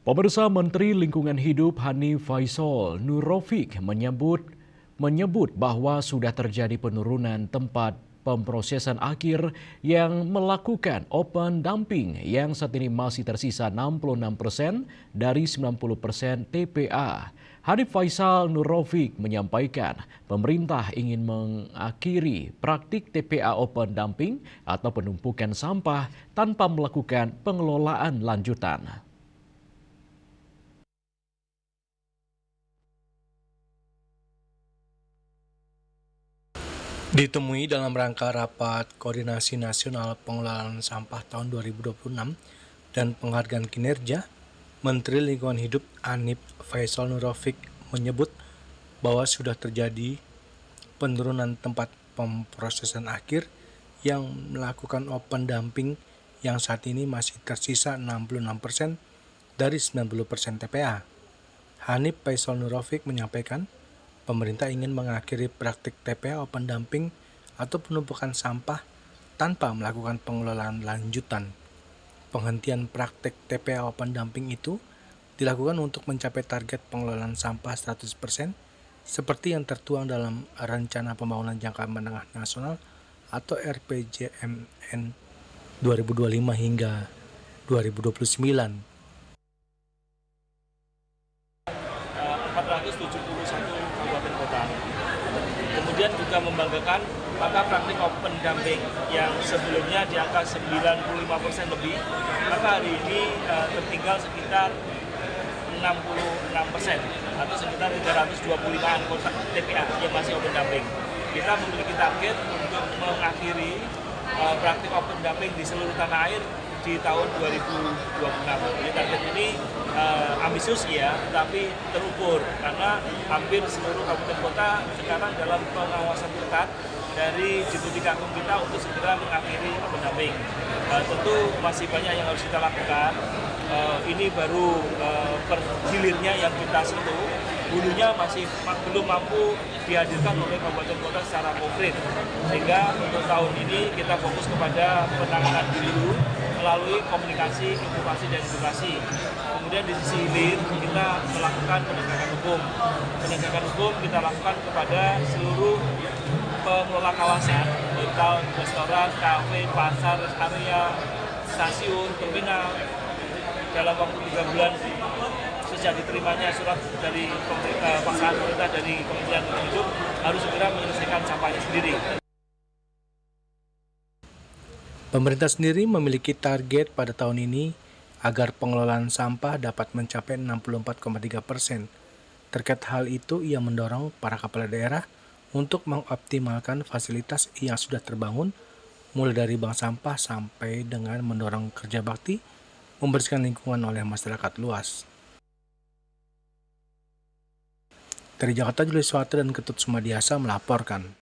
Pemirsa, Menteri Lingkungan Hidup Hanif Faisal Nurrofiq menyebut bahwa sudah terjadi penurunan tempat pemprosesan akhir yang melakukan open dumping yang saat ini masih tersisa 66% dari 90% TPA. Hanif Faisal Nurrofiq menyampaikan pemerintah ingin mengakhiri praktik TPA open dumping atau penumpukan sampah tanpa melakukan pengelolaan lanjutan. Ditemui dalam rangka rapat Koordinasi Nasional Pengelolaan Sampah tahun 2026 dan penghargaan kinerja, Menteri Lingkungan Hidup Hanif Faisal Nurrofiq menyebut bahwa sudah terjadi penurunan tempat pemprosesan akhir yang melakukan open dumping yang saat ini masih tersisa 66% dari 90% TPA. Hanif Faisal Nurrofiq menyampaikan pemerintah ingin mengakhiri praktik TPA open dumping atau penumpukan sampah tanpa melakukan pengelolaan lanjutan. Penghentian praktik TPA open dumping itu dilakukan untuk mencapai target pengelolaan sampah 100% seperti yang tertuang dalam Rencana Pembangunan Jangka Menengah Nasional atau RPJMN 2025 hingga 2029. 471 kabupaten kota. Kemudian juga membanggakan maka praktik open dumping yang sebelumnya di angka 95% lebih, maka hari ini tertinggal sekitar 66% atau sekitar 325-an kota TPA yang masih open dumping. Kita memiliki target untuk mengakhiri praktik open dumping di seluruh tanah air di tahun 2026. Jadi target ini ambisius ya, tapi terukur karena hampir seluruh kabupaten kota sekarang dalam pengawasan ketat dari Deputi Kakung kita untuk segera mengakhiri open dumping. Tentu masih banyak yang harus kita lakukan. Ini baru pergilirnya yang kita sentuh. Hulunya masih belum mampu dihadirkan oleh kabupaten kota secara konkret. Sehingga untuk tahun ini kita fokus kepada penanganan hulu melalui komunikasi, informasi, dan edukasi. Kemudian di sisi hilir kita melakukan penegakan hukum. Penegakan hukum kita lakukan kepada seluruh pengelola kawasan, hotel, restoran, kafe, pasar, rest area, stasiun, terminal. Dalam waktu 3 bulan sejak diterimanya surat dari paksaan pemerintah dari Kementerian Lingkungan Hidup harus segera menyelesaikan sampahnya sendiri. Pemerintah sendiri memiliki target pada tahun ini agar pengelolaan sampah dapat mencapai 64,3%. Terkait hal itu, ia mendorong para kepala daerah untuk mengoptimalkan fasilitas yang sudah terbangun, mulai dari bank sampah sampai dengan mendorong kerja bakti membersihkan lingkungan oleh masyarakat luas. Dari Jakarta, Julius Suwata dan Ketut Sumadiasa melaporkan.